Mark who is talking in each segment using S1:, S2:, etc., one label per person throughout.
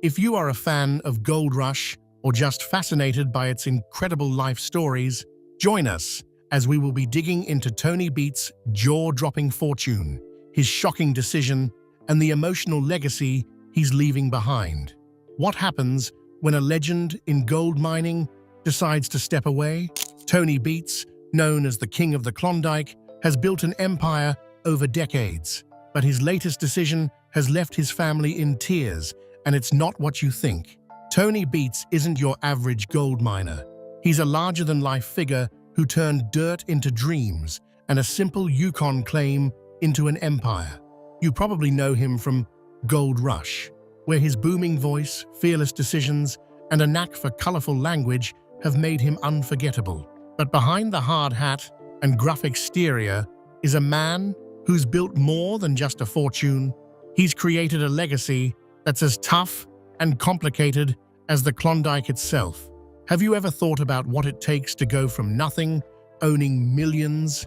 S1: If you are a fan of Gold Rush or just fascinated by its incredible life stories, join us as we will be digging into Tony Beets' jaw-dropping fortune, his shocking decision, and the emotional legacy he's leaving behind. What happens when a legend in gold mining decides to step away? Tony Beets, known as the King of the Klondike, has built an empire over decades, but his latest decision has left his family in tears, and it's not what you think. Tony Beets isn't your average gold miner. He's a larger-than-life figure who turned dirt into dreams and a simple Yukon claim into an empire. You probably know him from Gold Rush, where his booming voice, fearless decisions, and a knack for colorful language have made him unforgettable. But behind the hard hat and gruff exterior is a man who's built more than just a fortune. He's created a legacy that's as tough and complicated as the Klondike itself. Have you ever thought about what it takes to go from nothing, owning millions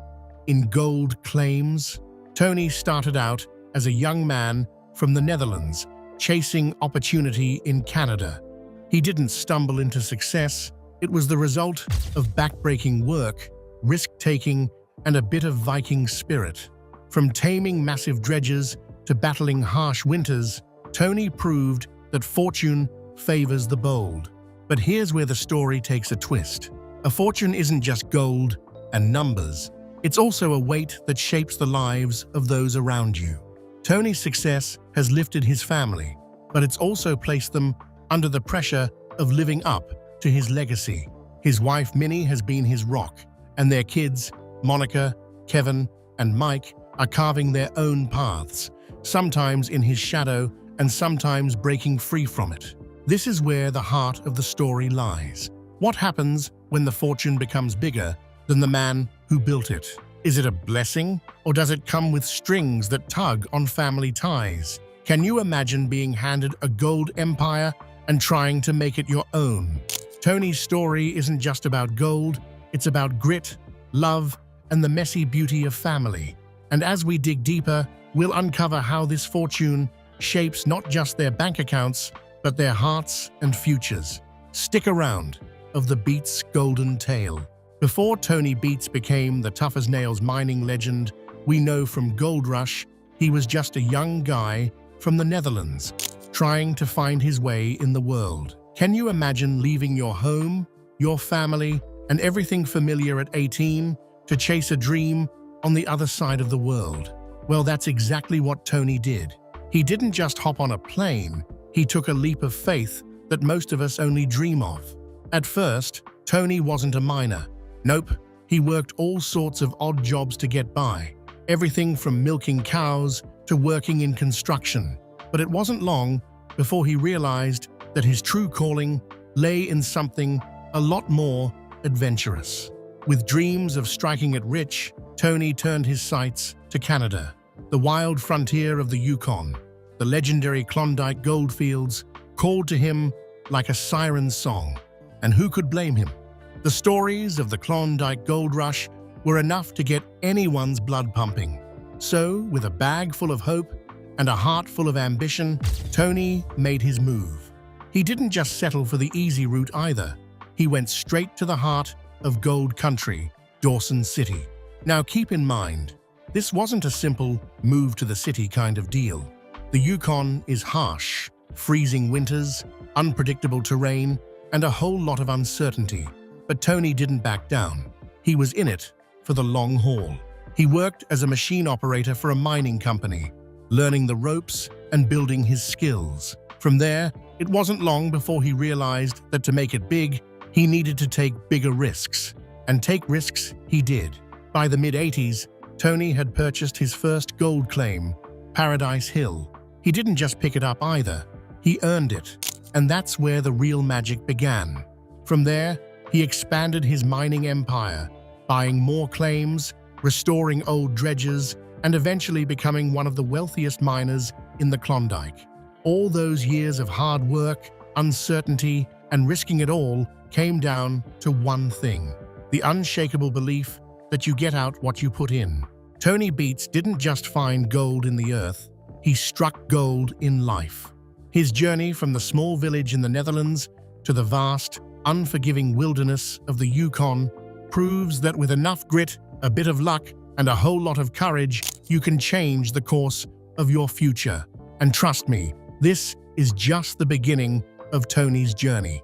S1: in gold claims? Tony started out as a young man from the Netherlands, chasing opportunity in Canada. He didn't stumble into success. It was the result of backbreaking work, risk-taking, and a bit of Viking spirit. From taming massive dredges to battling harsh winters, Tony proved that fortune favors the bold. But here's where the story takes a twist. A fortune isn't just gold and numbers. It's also a weight that shapes the lives of those around you. Tony's success has lifted his family, but it's also placed them under the pressure of living up to his legacy. His wife, Minnie, has been his rock, and their kids, Monica, Kevin, and Mike, are carving their own paths, sometimes in his shadow and sometimes breaking free from it. This is where the heart of the story lies. What happens when the fortune becomes bigger than the man who built it? Is it a blessing, or does it come with strings that tug on family ties? Can you imagine being handed a gold empire and trying to make it your own? Tony's story isn't just about gold, it's about grit, love, and the messy beauty of family. And as we dig deeper, we'll uncover how this fortune shapes not just their bank accounts, but their hearts and futures. Stick around of the Beets golden tale. Before Tony Beets became the tough-as-nails mining legend we know from Gold Rush, he was just a young guy from the Netherlands, trying to find his way in the world. Can you imagine leaving your home, your family, and everything familiar at 18 to chase a dream on the other side of the world? Well, that's exactly what Tony did. He didn't just hop on a plane, he took a leap of faith that most of us only dream of. At first, Tony wasn't a miner. Nope, he worked all sorts of odd jobs to get by, everything from milking cows to working in construction. But it wasn't long before he realized that his true calling lay in something a lot more adventurous. With dreams of striking it rich, Tony turned his sights to Canada, the wild frontier of the Yukon. The legendary Klondike goldfields called to him like a siren song. And who could blame him? The stories of the Klondike Gold Rush were enough to get anyone's blood pumping. So, with a bag full of hope and a heart full of ambition, Tony made his move. He didn't just settle for the easy route either. He went straight to the heart of gold country, Dawson City. Now keep in mind, this wasn't a simple move to the city kind of deal. The Yukon is harsh, freezing winters, unpredictable terrain, and a whole lot of uncertainty. But Tony didn't back down. He was in it for the long haul. He worked as a machine operator for a mining company, learning the ropes and building his skills. From there, it wasn't long before he realized that to make it big, he needed to take bigger risks. And take risks he did. By the mid-80s, Tony had purchased his first gold claim, Paradise Hill. He didn't just pick it up either. He earned it. And that's where the real magic began. From there, he expanded his mining empire, buying more claims, restoring old dredges, and eventually becoming one of the wealthiest miners in the Klondike. All those years of hard work, uncertainty, and risking it all came down to one thing: the unshakable belief that you get out what you put in. Tony Beets didn't just find gold in the earth, he struck gold in life. His journey from the small village in the Netherlands to the vast, unforgiving wilderness of the Yukon proves that with enough grit, a bit of luck, and a whole lot of courage, you can change the course of your future. And trust me, this is just the beginning of Tony's journey.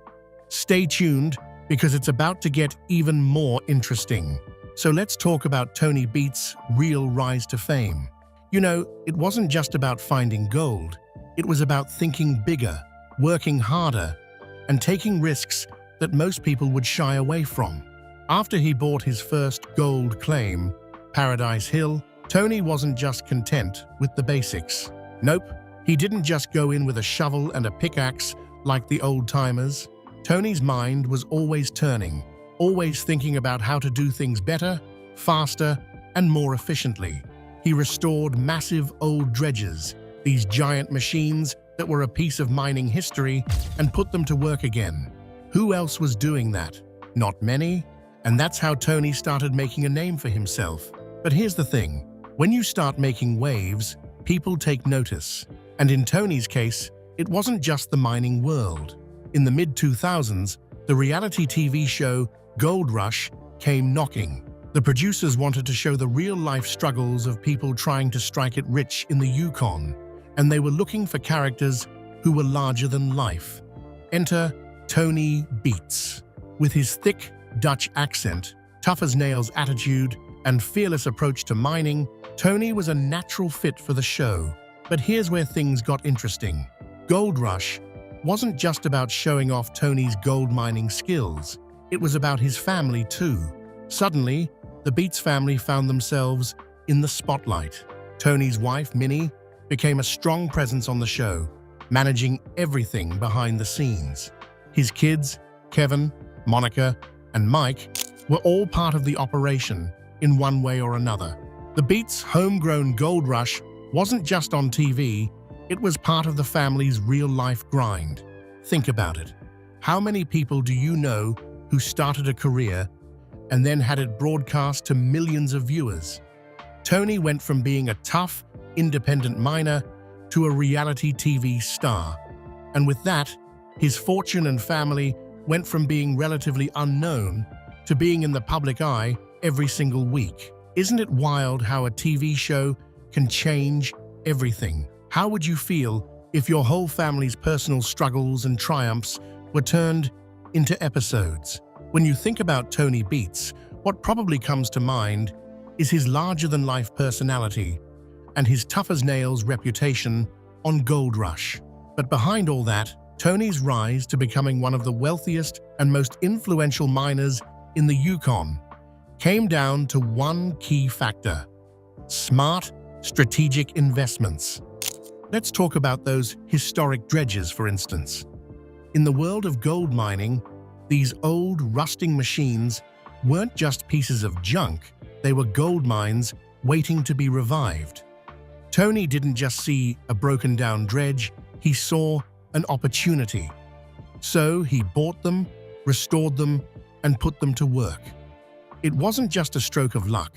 S1: Stay tuned because it's about to get even more interesting. So let's talk about Tony Beets' real rise to fame. You know, it wasn't just about finding gold. It was about thinking bigger, working harder, and taking risks that most people would shy away from. After he bought his first gold claim, Paradise Hill, Tony wasn't just content with the basics. Nope, he didn't just go in with a shovel and a pickaxe like the old-timers. Tony's mind was always turning, always thinking about how to do things better, faster, and more efficiently. He restored massive old dredges, these giant machines that were a piece of mining history, and put them to work again. Who else was doing that? Not many, and that's how Tony started making a name for himself. But here's the thing, when you start making waves, people take notice. And in Tony's case, it wasn't just the mining world. In the mid-2000s, the reality TV show Gold Rush came knocking. The producers wanted to show the real-life struggles of people trying to strike it rich in the Yukon, and they were looking for characters who were larger than life. Enter Tony Beets. With his thick Dutch accent, tough-as-nails attitude, and fearless approach to mining, Tony was a natural fit for the show. But here's where things got interesting. Gold Rush wasn't just about showing off Tony's gold mining skills. It was about his family too. Suddenly, the Beets family found themselves in the spotlight. Tony's wife, Minnie, became a strong presence on the show, managing everything behind the scenes. His kids, Kevin, Monica, and Mike, were all part of the operation in one way or another. The Beets' homegrown gold rush wasn't just on TV, it was part of the family's real-life grind. Think about it. How many people do you know who started a career and then had it broadcast to millions of viewers? Tony went from being a tough, independent miner to a reality TV star. And with that, his fortune and family went from being relatively unknown to being in the public eye every single week. Isn't it wild how a TV show can change everything? How would you feel if your whole family's personal struggles and triumphs were turned into episodes? When you think about Tony Beets, what probably comes to mind is his larger-than-life personality and his tough-as-nails reputation on Gold Rush. But behind all that, Tony's rise to becoming one of the wealthiest and most influential miners in the Yukon came down to one key factor: smart, strategic investments. Let's talk about those historic dredges, for instance. In the world of gold mining, these old, rusting machines weren't just pieces of junk, they were gold mines waiting to be revived. Tony didn't just see a broken-down dredge, he saw an opportunity. So he bought them, restored them, and put them to work. It wasn't just a stroke of luck.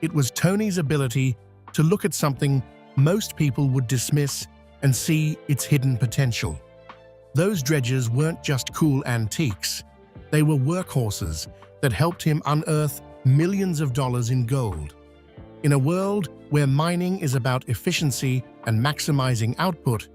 S1: It was Tony's ability to look at something most people would dismiss and see its hidden potential. Those dredges weren't just cool antiques. They were workhorses that helped him unearth millions of dollars in gold. In a world where mining is about efficiency and maximizing output,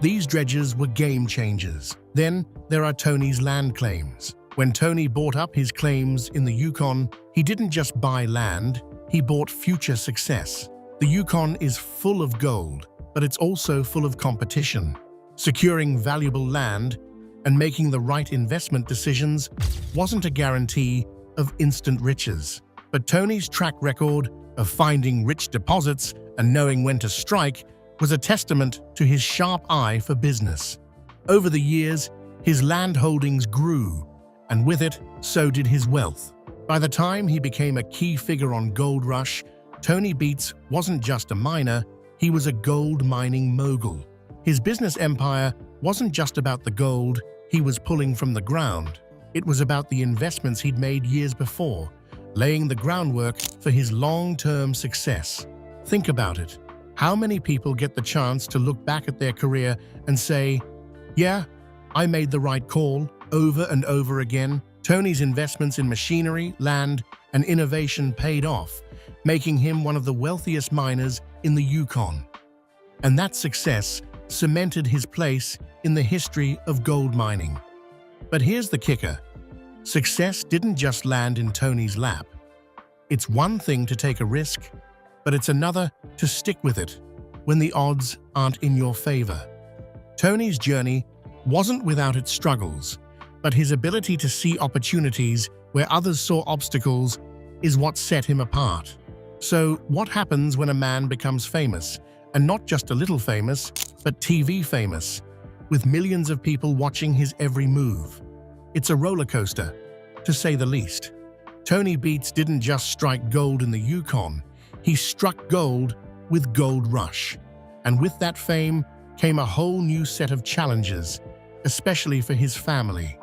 S1: these dredges were game changers. Then there are Tony's land claims. When Tony bought up his claims in the Yukon, he didn't just buy land, he bought future success. The Yukon is full of gold, but it's also full of competition. Securing valuable land and making the right investment decisions wasn't a guarantee of instant riches. But Tony's track record of finding rich deposits and knowing when to strike was a testament to his sharp eye for business. Over the years, his land holdings grew, and with it, so did his wealth. By the time he became a key figure on Gold Rush, Tony Beets wasn't just a miner, he was a gold mining mogul. His business empire wasn't just about the gold he was pulling from the ground. It was about the investments he'd made years before, laying the groundwork for his long-term success. Think about it. How many people get the chance to look back at their career and say, yeah, I made the right call over and over again? Tony's investments in machinery, land, and innovation paid off, making him one of the wealthiest miners in the Yukon. And that success cemented his place in the history of gold mining. But here's the kicker. Success didn't just land in Tony's lap. It's one thing to take a risk, but it's another to stick with it when the odds aren't in your favor. Tony's journey wasn't without its struggles, but his ability to see opportunities where others saw obstacles is what set him apart. So, what happens when a man becomes famous? And not just a little famous, but TV famous, with millions of people watching his every move. It's a roller coaster, to say the least. Tony Beets didn't just strike gold in the Yukon, he struck gold with Gold Rush. And with that fame came a whole new set of challenges, especially for his family.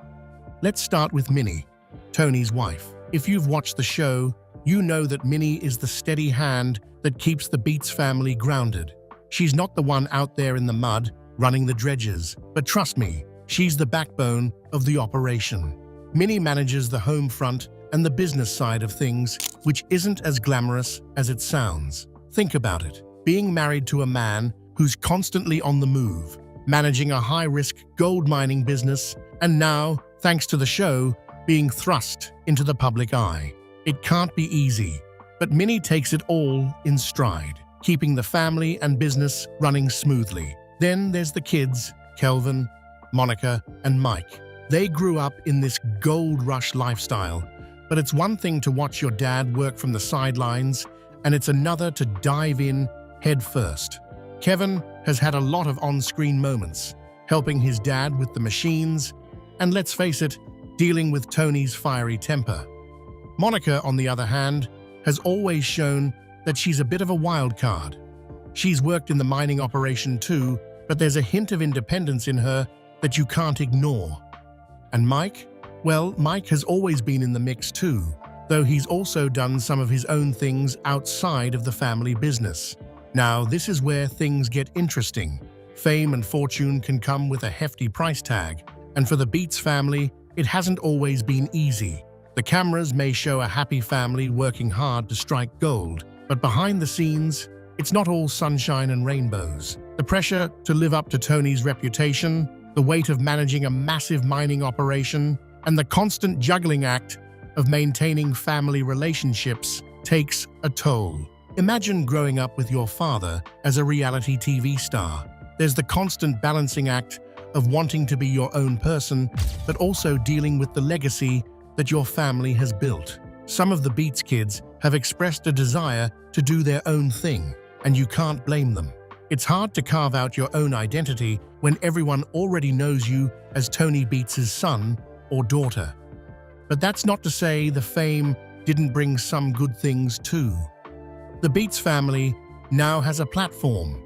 S1: Let's start with Minnie, Tony's wife. If you've watched the show, you know that Minnie is the steady hand that keeps the Beets family grounded. She's not the one out there in the mud running the dredges, but trust me, she's the backbone of the operation. Minnie manages the home front and the business side of things, which isn't as glamorous as it sounds. Think about it. Being married to a man who's constantly on the move, managing a high-risk gold mining business, and now, thanks to the show, being thrust into the public eye. It can't be easy, but Minnie takes it all in stride, keeping the family and business running smoothly. Then there's the kids, Kelvin, Monica, and Mike. They grew up in this gold rush lifestyle, but it's one thing to watch your dad work from the sidelines, and it's another to dive in head first. Kevin has had a lot of on-screen moments, helping his dad with the machines, and let's face it, dealing with Tony's fiery temper. Monica, on the other hand, has always shown that she's a bit of a wild card. She's worked in the mining operation too, but there's a hint of independence in her that you can't ignore. And Mike? Well, Mike has always been in the mix too, though he's also done some of his own things outside of the family business. Now, this is where things get interesting. Fame and fortune can come with a hefty price tag, and for the Beets family, it hasn't always been easy. The cameras may show a happy family working hard to strike gold, but behind the scenes, it's not all sunshine and rainbows. The pressure to live up to Tony's reputation, the weight of managing a massive mining operation, and the constant juggling act of maintaining family relationships takes a toll. Imagine growing up with your father as a reality TV star. There's the constant balancing act of wanting to be your own person, but also dealing with the legacy that your family has built. Some of the Beets kids have expressed a desire to do their own thing, and you can't blame them. It's hard to carve out your own identity when everyone already knows you as Tony Beets' son or daughter. But that's not to say the fame didn't bring some good things too. The Beets family now has a platform,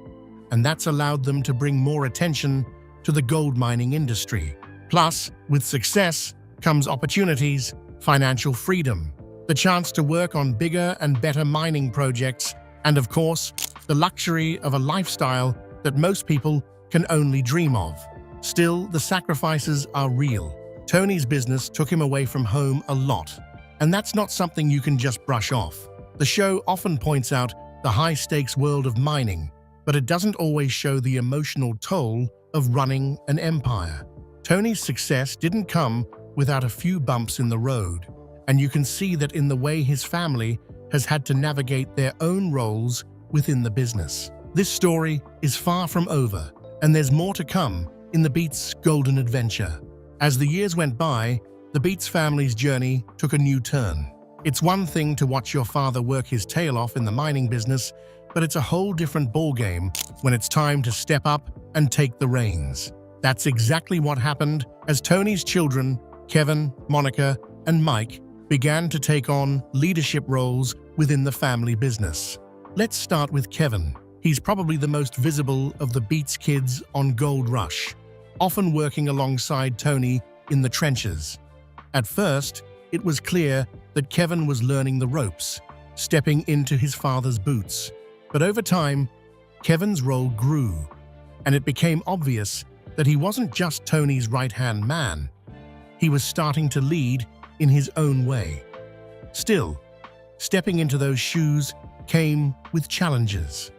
S1: and that's allowed them to bring more attention to the gold mining industry. Plus, with success comes opportunities, financial freedom, the chance to work on bigger and better mining projects, and of course, the luxury of a lifestyle that most people can only dream of. Still, the sacrifices are real. Tony's business took him away from home a lot, and that's not something you can just brush off. The show often points out the high-stakes world of mining, but it doesn't always show the emotional toll of running an empire. Tony's success didn't come without a few bumps in the road, and you can see that in the way his family has had to navigate their own roles within the business. This story is far from over, and there's more to come in the Beets' golden adventure. As the years went by, the Beets family's journey took a new turn. It's one thing to watch your father work his tail off in the mining business, but it's a whole different ballgame when it's time to step up and take the reins. That's exactly what happened as Tony's children, Kevin, Monica, and Mike, began to take on leadership roles within the family business. Let's start with Kevin. He's probably the most visible of the Beets kids on Gold Rush, often working alongside Tony in the trenches. At first, it was clear that Kevin was learning the ropes, stepping into his father's boots. But over time, Kevin's role grew, and it became obvious that he wasn't just Tony's right-hand man. He was starting to lead in his own way. Still, stepping into those shoes came with challenges.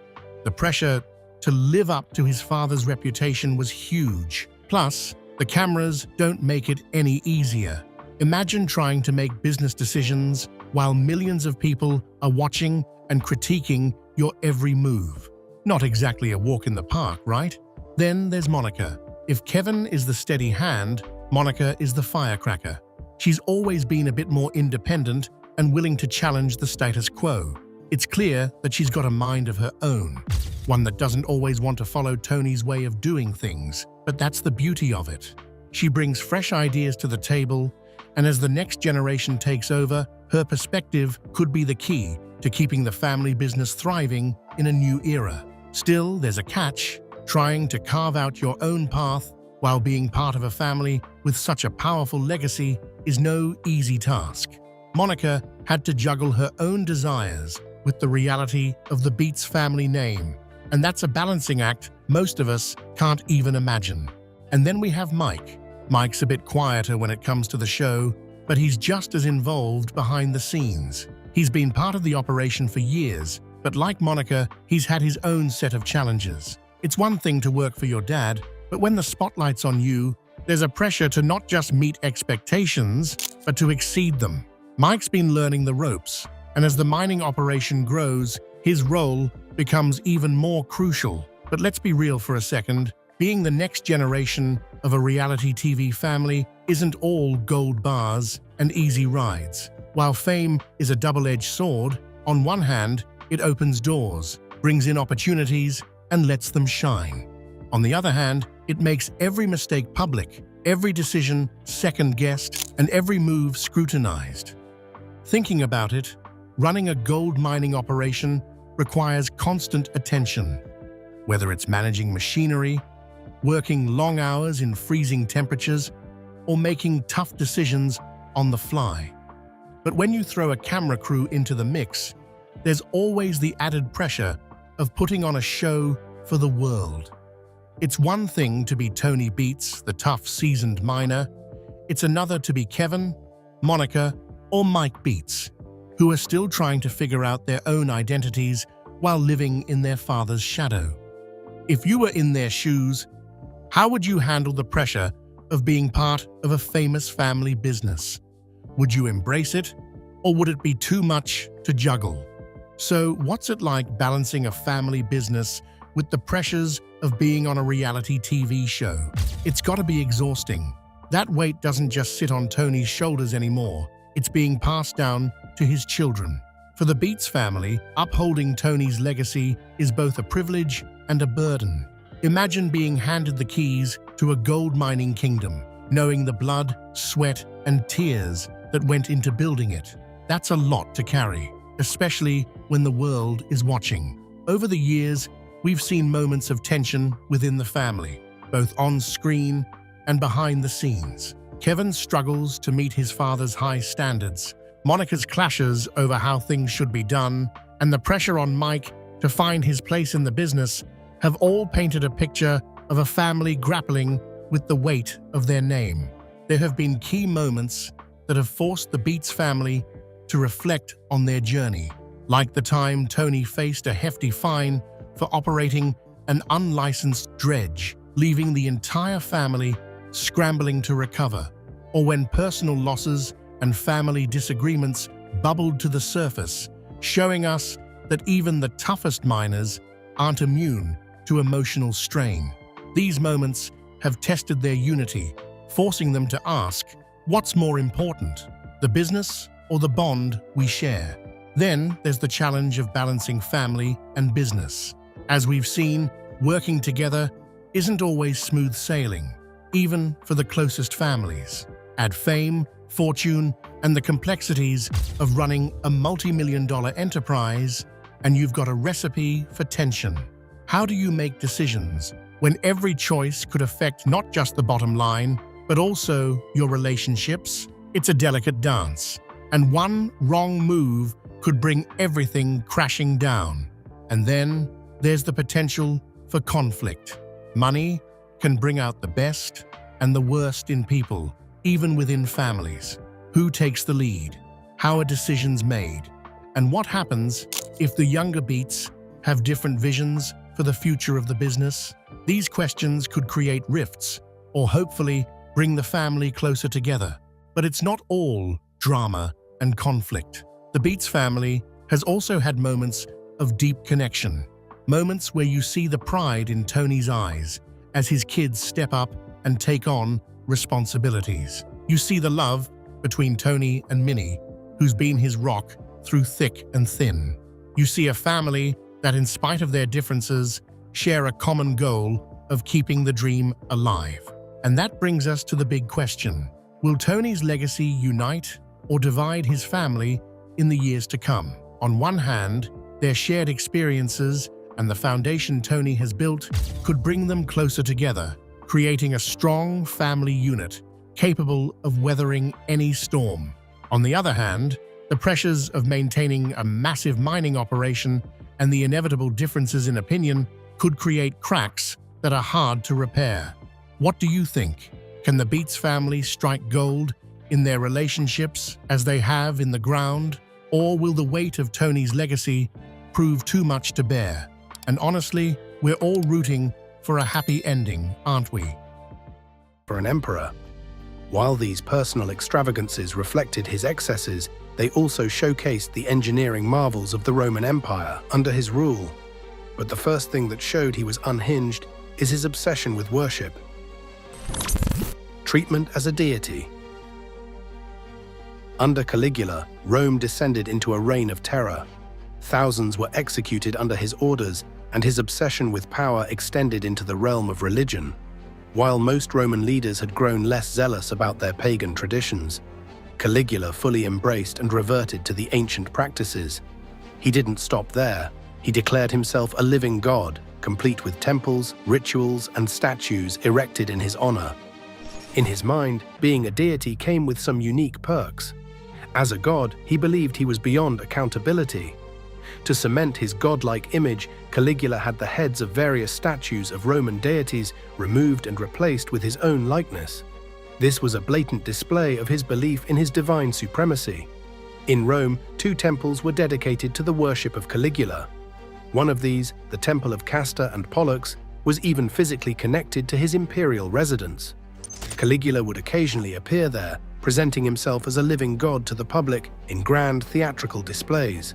S1: The pressure to live up to his father's reputation was huge. Plus, the cameras don't make it any easier. Imagine trying to make business decisions while millions of people are watching and critiquing your every move. Not exactly a walk in the park, right? Then there's Monica. If Kevin is the steady hand, Monica is the firecracker. She's always been a bit more independent and willing to challenge the status quo. It's clear that she's got a mind of her own, one that doesn't always want to follow Tony's way of doing things, but that's the beauty of it. She brings fresh ideas to the table, and as the next generation takes over, her perspective could be the key to keeping the family business thriving in a new era. Still, there's a catch. Trying to carve out your own path while being part of a family with such a powerful legacy is no easy task. Monica had to juggle her own desires with the reality of the Beets family name, and that's a balancing act most of us can't even imagine. And then we have Mike. Mike's a bit quieter when it comes to the show, but he's just as involved behind the scenes. He's been part of the operation for years, but like Monica, he's had his own set of challenges. It's one thing to work for your dad, but when the spotlight's on you, there's a pressure to not just meet expectations, but to exceed them. Mike's been learning the ropes, and as the mining operation grows, his role becomes even more crucial. But let's be real for a second. Being the next generation of a reality TV family isn't all gold bars and easy rides. While fame is a double-edged sword, on one hand, it opens doors, brings in opportunities, and lets them shine. On the other hand, it makes every mistake public, every decision second-guessed, and every move scrutinized. Thinking about it, running a gold mining operation requires constant attention. Whether it's managing machinery, working long hours in freezing temperatures, or making tough decisions on the fly. But when you throw a camera crew into the mix, there's always the added pressure of putting on a show for the world. It's one thing to be Tony Beets, the tough, seasoned miner. It's another to be Kevin, Monica, or Mike Beets, who are still trying to figure out their own identities while living in their father's shadow. If you were in their shoes, how would you handle the pressure of being part of a famous family business? Would you embrace it, or would it be too much to juggle? So, what's it like balancing a family business with the pressures of being on a reality TV show? It's got to be exhausting. That weight doesn't just sit on Tony's shoulders anymore. It's being passed down to his children. For the Beets family, upholding Tony's legacy is both a privilege and a burden. Imagine being handed the keys to a gold mining kingdom, knowing the blood, sweat, and tears that went into building it. That's a lot to carry, especially when the world is watching. Over the years, we've seen moments of tension within the family, both on screen and behind the scenes. Kevin struggles to meet his father's high standards, Monica's clashes over how things should be done, and the pressure on Mike to find his place in the business have all painted a picture of a family grappling with the weight of their name. There have been key moments that have forced the Beets family to reflect on their journey, like the time Tony faced a hefty fine for operating an unlicensed dredge, leaving the entire family scrambling to recover, or when personal losses and family disagreements bubbled to the surface, showing us that even the toughest miners aren't immune to emotional strain. These moments have tested their unity, forcing them to ask, what's more important, the business or the bond we share? Then there's the challenge of balancing family and business. As we've seen, working together isn't always smooth sailing, even for the closest families. Add fame, fortune, and the complexities of running a multi-million-dollar enterprise, and you've got a recipe for tension. How do you make decisions when every choice could affect not just the bottom line, but also your relationships? It's a delicate dance, and one wrong move could bring everything crashing down. And then there's the potential for conflict. Money can bring out the best and the worst in people, even within families. Who takes the lead? How are decisions made? And what happens if the younger Beets have different visions for the future of the business? These questions could create rifts, or hopefully bring the family closer together. But it's not all drama and conflict. The Beets family has also had moments of deep connection. Moments where you see the pride in Tony's eyes as his kids step up and take on responsibilities. You see the love between Tony and Minnie, who's been his rock through thick and thin. You see a family that, in spite of their differences, share a common goal of keeping the dream alive. And that brings us to the big question. Will Tony's legacy unite or divide his family in the years to come? On one hand, their shared experiences and the foundation Tony has built could bring them closer together, creating a strong family unit capable of weathering any storm. On the other hand, the pressures of maintaining a massive mining operation and the inevitable differences in opinion could create cracks that are hard to repair. What do you think? Can the Beets family strike gold in their relationships as they have in the ground? Or will the weight of Tony's legacy prove too much to bear? And honestly, we're all rooting for a happy ending, aren't we?
S2: For an emperor. While these personal extravagances reflected his excesses, they also showcased the engineering marvels of the Roman Empire under his rule. But the first thing that showed he was unhinged is his obsession with worship. Treatment as a deity. Under Caligula, Rome descended into a reign of terror. Thousands were executed under his orders, and his obsession with power extended into the realm of religion. While most Roman leaders had grown less zealous about their pagan traditions, Caligula fully embraced and reverted to the ancient practices. He didn't stop there. He declared himself a living god, complete with temples, rituals, and statues erected in his honor. In his mind, being a deity came with some unique perks. As a god, he believed he was beyond accountability. To cement his godlike image, Caligula had the heads of various statues of Roman deities removed and replaced with his own likeness. This was a blatant display of his belief in his divine supremacy. In Rome, 2 temples were dedicated to the worship of Caligula. One of these, the Temple of Castor and Pollux, was even physically connected to his imperial residence. Caligula would occasionally appear there, presenting himself as a living god to the public in grand theatrical displays.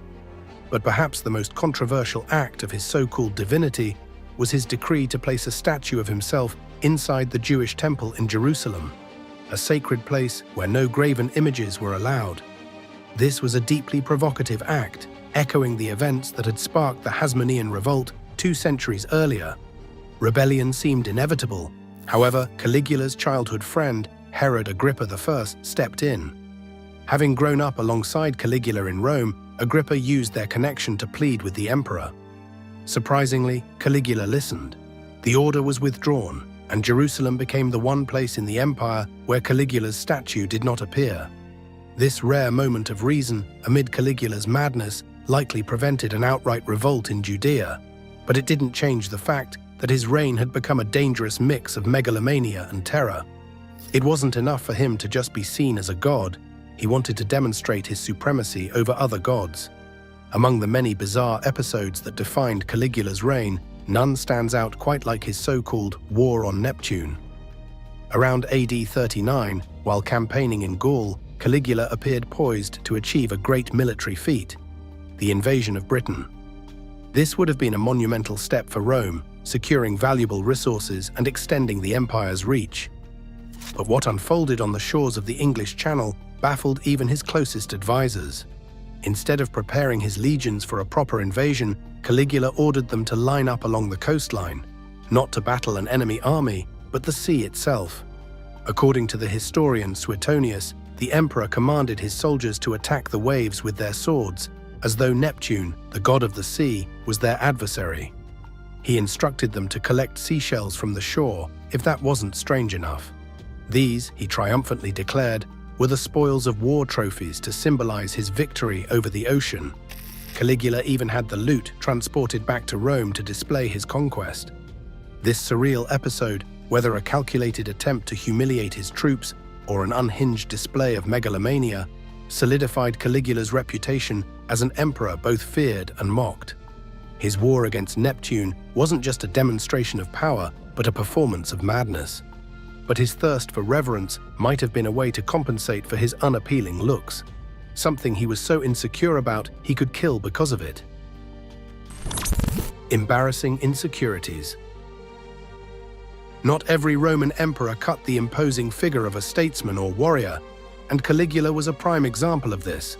S2: But perhaps the most controversial act of his so-called divinity was his decree to place a statue of himself inside the Jewish temple in Jerusalem, a sacred place where no graven images were allowed. This was a deeply provocative act, echoing the events that had sparked the Hasmonean revolt 2 centuries earlier. Rebellion seemed inevitable. However, Caligula's childhood friend, Herod Agrippa I, stepped in. Having grown up alongside Caligula in Rome, Agrippa used their connection to plead with the emperor. Surprisingly, Caligula listened. The order was withdrawn, and Jerusalem became the one place in the empire where Caligula's statue did not appear. This rare moment of reason amid Caligula's madness likely prevented an outright revolt in Judea, but it didn't change the fact that his reign had become a dangerous mix of megalomania and terror. It wasn't enough for him to just be seen as a god. He wanted to demonstrate his supremacy over other gods. Among the many bizarre episodes that defined Caligula's reign, none stands out quite like his so-called War on Neptune. Around AD 39, while campaigning in Gaul, Caligula appeared poised to achieve a great military feat: the invasion of Britain. This would have been a monumental step for Rome, securing valuable resources and extending the empire's reach. But what unfolded on the shores of the English Channel baffled even his closest advisors. Instead of preparing his legions for a proper invasion, Caligula ordered them to line up along the coastline, not to battle an enemy army, but the sea itself. According to the historian Suetonius, the emperor commanded his soldiers to attack the waves with their swords, as though Neptune, the god of the sea, was their adversary. He instructed them to collect seashells from the shore, if that wasn't strange enough. These, he triumphantly declared, were the spoils of war trophies to symbolize his victory over the ocean. Caligula even had the loot transported back to Rome to display his conquest. This surreal episode, whether a calculated attempt to humiliate his troops or an unhinged display of megalomania, solidified Caligula's reputation as an emperor both feared and mocked. His war against Neptune wasn't just a demonstration of power, but a performance of madness. But his thirst for reverence might have been a way to compensate for his unappealing looks, something he was so insecure about he could kill because of it. Embarrassing insecurities. Not every Roman emperor cut the imposing figure of a statesman or warrior, and Caligula was a prime example of this.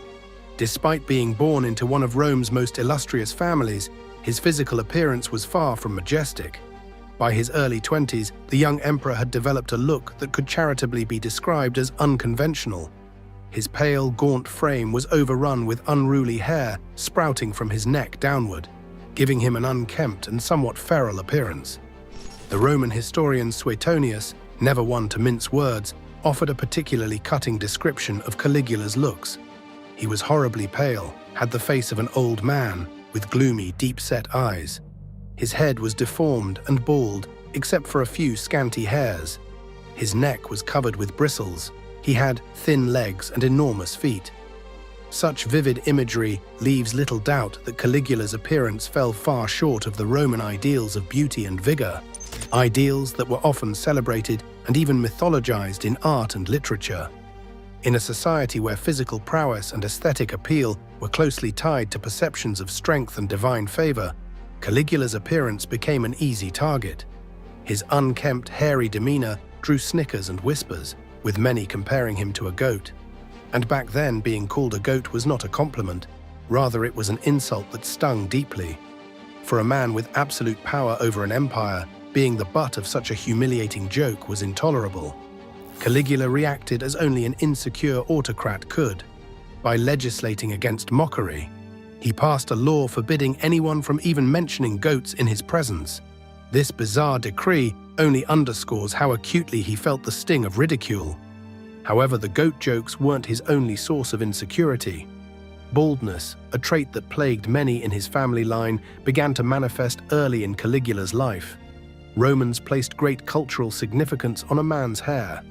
S2: Despite being born into one of Rome's most illustrious families, his physical appearance was far from majestic. By his early 20s, the young emperor had developed a look that could charitably be described as unconventional. His pale, gaunt frame was overrun with unruly hair sprouting from his neck downward, giving him an unkempt and somewhat feral appearance. The Roman historian Suetonius, never one to mince words, offered a particularly cutting description of Caligula's looks. He was horribly pale, had the face of an old man, with gloomy, deep-set eyes. His head was deformed and bald, except for a few scanty hairs. His neck was covered with bristles. He had thin legs and enormous feet. Such vivid imagery leaves little doubt that Caligula's appearance fell far short of the Roman ideals of beauty and vigor, ideals that were often celebrated and even mythologized in art and literature. In a society where physical prowess and aesthetic appeal were closely tied to perceptions of strength and divine favor, Caligula's appearance became an easy target. His unkempt, hairy demeanor drew snickers and whispers, with many comparing him to a goat. And back then, being called a goat was not a compliment, rather it was an insult that stung deeply. For a man with absolute power over an empire, being the butt of such a humiliating joke was intolerable. Caligula reacted as only an insecure autocrat could, by legislating against mockery. He passed a law forbidding anyone from even mentioning goats in his presence. This bizarre decree only underscores how acutely he felt the sting of ridicule. However, the goat jokes weren't his only source of insecurity. Baldness, a trait that plagued many in his family line, began to manifest early in Caligula's life. Romans placed great cultural significance on a man's hair.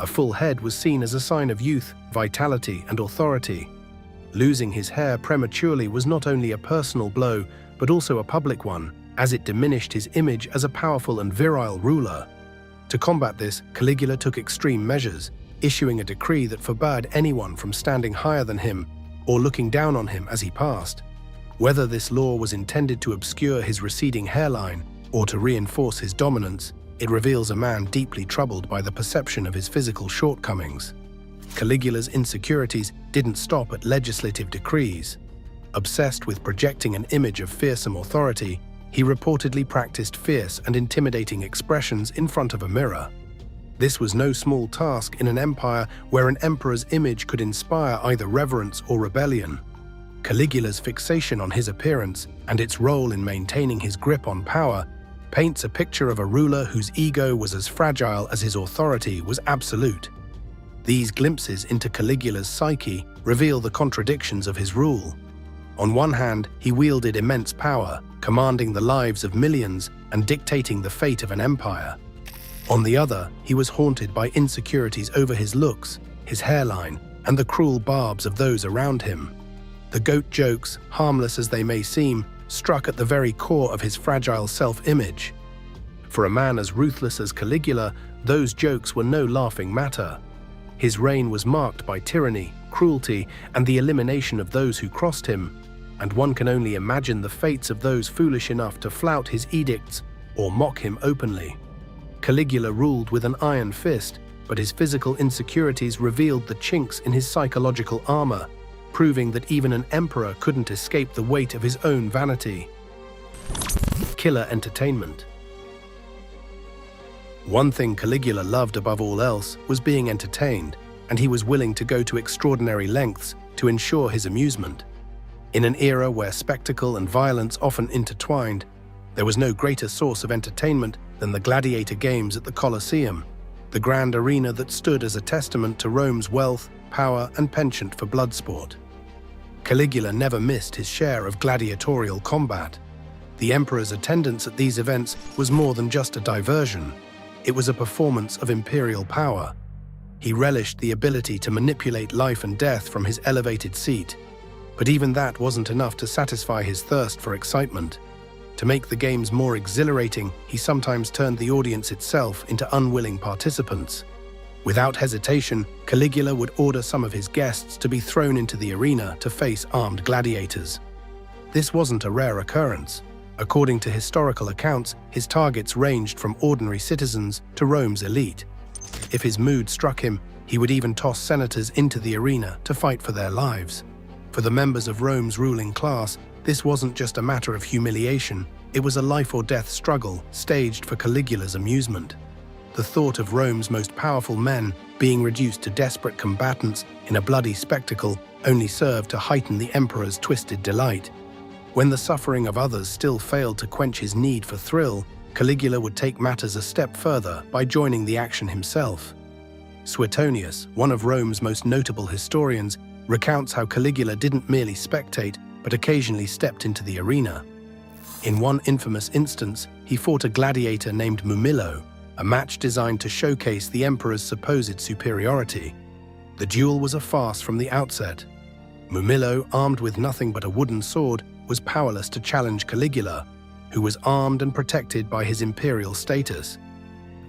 S2: A full head was seen as a sign of youth, vitality, and authority. Losing his hair prematurely was not only a personal blow, but also a public one, as it diminished his image as a powerful and virile ruler. To combat this, Caligula took extreme measures, issuing a decree that forbade anyone from standing higher than him or looking down on him as he passed. Whether this law was intended to obscure his receding hairline or to reinforce his dominance, it reveals a man deeply troubled by the perception of his physical shortcomings. Caligula's insecurities didn't stop at legislative decrees. Obsessed with projecting an image of fearsome authority, he reportedly practiced fierce and intimidating expressions in front of a mirror. This was no small task in an empire where an emperor's image could inspire either reverence or rebellion. Caligula's fixation on his appearance and its role in maintaining his grip on power paints a picture of a ruler whose ego was as fragile as his authority was absolute. These glimpses into Caligula's psyche reveal the contradictions of his rule. On one hand, he wielded immense power, commanding the lives of millions and dictating the fate of an empire. On the other, he was haunted by insecurities over his looks, his hairline, and the cruel barbs of those around him. The goat jokes, harmless as they may seem, struck at the very core of his fragile self-image. For a man as ruthless as Caligula, those jokes were no laughing matter. His reign was marked by tyranny, cruelty, and the elimination of those who crossed him, and one can only imagine the fates of those foolish enough to flout his edicts or mock him openly. Caligula ruled with an iron fist, but his physical insecurities revealed the chinks in his psychological armor, proving that even an emperor couldn't escape the weight of his own vanity. Killer entertainment. One thing Caligula loved above all else was being entertained, and he was willing to go to extraordinary lengths to ensure his amusement. In an era where spectacle and violence often intertwined, there was no greater source of entertainment than the gladiator games at the Colosseum, the grand arena that stood as a testament to Rome's wealth, power, and penchant for blood sport. Caligula never missed his share of gladiatorial combat. The emperor's attendance at these events was more than just a diversion. It was a performance of imperial power. He relished the ability to manipulate life and death from his elevated seat. But even that wasn't enough to satisfy his thirst for excitement. To make the games more exhilarating, he sometimes turned the audience itself into unwilling participants. Without hesitation, Caligula would order some of his guests to be thrown into the arena to face armed gladiators. This wasn't a rare occurrence. According to historical accounts, his targets ranged from ordinary citizens to Rome's elite. If his mood struck him, he would even toss senators into the arena to fight for their lives. For the members of Rome's ruling class, this wasn't just a matter of humiliation, it was a life-or-death struggle staged for Caligula's amusement. The thought of Rome's most powerful men being reduced to desperate combatants in a bloody spectacle only served to heighten the emperor's twisted delight. When the suffering of others still failed to quench his need for thrill, Caligula would take matters a step further by joining the action himself. Suetonius, one of Rome's most notable historians, recounts how Caligula didn't merely spectate, but occasionally stepped into the arena. In one infamous instance, he fought a gladiator named Mumillo, a match designed to showcase the emperor's supposed superiority. The duel was a farce from the outset. Mumillo, armed with nothing but a wooden sword, was powerless to challenge Caligula, who was armed and protected by his imperial status.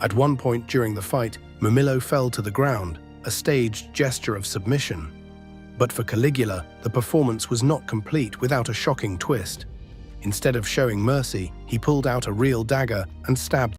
S2: At one point during the fight, Mumillo fell to the ground, a staged gesture of submission. But for Caligula, the performance was not complete without a shocking twist. Instead of showing mercy, he pulled out a real dagger and stabbed